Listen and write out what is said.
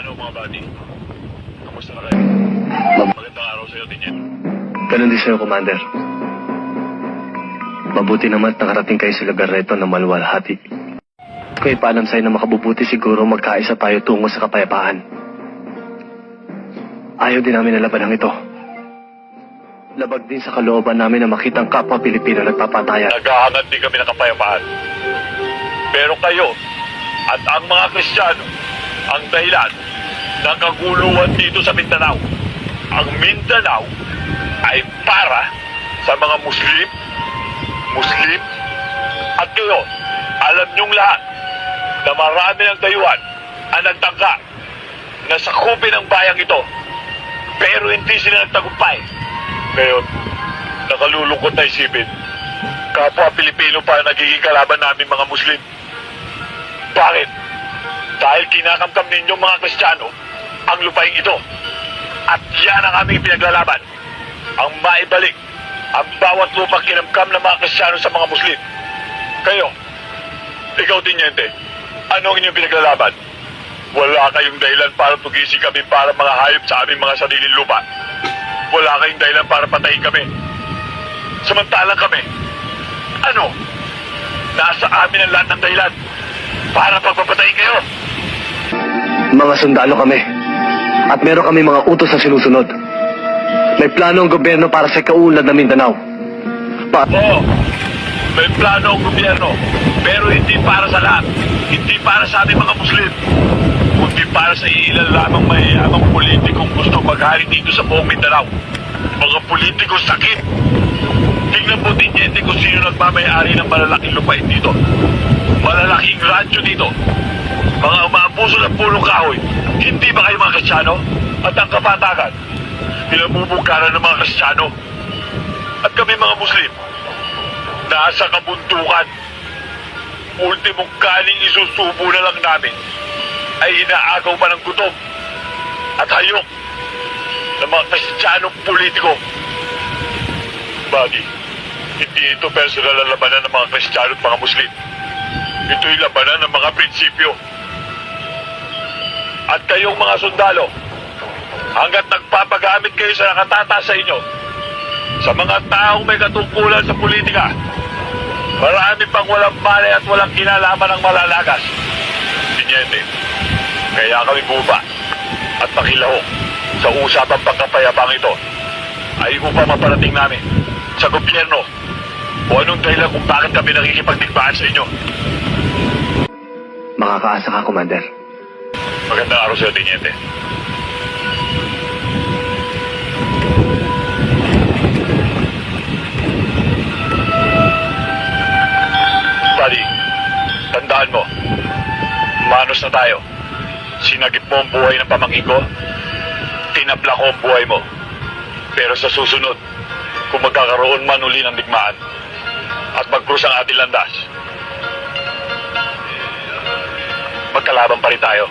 Ano mga buddy? Kamusta na kayo? Magandang araw sa'yo din yan. Ganun din sa'yo, Commander. Mabuti naman at nakarating kayo sa lugar na ito na maluwalhati. Kung ipaalam sa'yo na makabubuti siguro magkaisa tayo tungo sa kapayapaan. Ayaw din namin na labanang ito. Labag din sa kalooban namin na makita ang kapwa Pilipino nagpapatayan. Naghahangad din kami ng kapayapaan. Pero kayo at ang mga Kristiyano ang dahilan ng kaguluhan dito sa Mindanao. Ang Mindanao ay para sa mga Muslim, at kayo, alam niyong lahat na marami ng dayuhan ang nagtangka na sakupin ang bayang ito. Pero hindi sila nagtagumpay. Ngayon, nakalulungkot na isipin. Kapwa Pilipino pa nagiging kalaban namin mga Muslim. Bakit? Dahil kinakamkam ninyo mga Kristiyano ang lupaing ito. At yan ang aming pinaglalaban. Ang maibalik ang bawat lupang kinamkam ng mga Kristiyano sa mga Muslim. Kayo, ikaw Tiniente, ano ang inyong pinaglalaban? Wala kayong dahilan para tugisin kami para mga hayop sa aming mga sariling lupa. Wala kayong dahilan para patayin kami. Samantalang kami, ano? Nasa amin ang lahat ng dahilan para pagpapatayin kayo. Mga sundalo kami. At meron kami mga utos na sinusunod. May plano ang gobyerno para sa kaunlad ng Mindanao. Oo, may plano ang gobyerno. Pero hindi para sa lahat. Hindi para sa aming mga Muslim. Kundi para sa iilan lamang mayayamang politikong gusto maghari dito sa buong Mindanao. Mga politikong sakit. Tingnan po Tiniente kung sino nagmamayari ng malalaking lupain dito. Malalaking rancho dito. Mga umaabuso ng pulong kahoy. Hindi ba kayo mga Kristiyano? At ang kapatagan, pinamumugkaran ng mga Kristiyano. At kami mga Muslim, nasa kabundukan. Ultimong kaning isusubo na lang namin ay inaagaw pa ng gutom at hayok ng mga Kristiyanong politiko. Buddy, hindi ito personal na labanan ng mga Kristiyano at mga Muslim. Ito'y labanan ng mga prinsipyo. At kayong mga sundalo, hanggat nagpapagamit kayo sa nakatata sa inyo, sa mga taong may katungkulan sa politika, marami pang walang malay at walang kinalaman ng malalagas. Tiniente, kaya kami buba at pakilahok sa usapang pagkapayapang ito ay upang maparating namin sa gobyerno o anong dahilan kung bakit kami nakikipagdigmaan sa inyo. Makakaasa ka, Commander. Magandang araw sa'yo, Tiniente. Buddy, tandaan mo, manos na tayo. Sinagip mo ang buhay ng pamangkin ko, tinabla ko ang buhay mo. Pero sa susunod, kung magkakaroon man uli ng digmaan at magkrus ang ating landas, magkalaban pa rin tayo.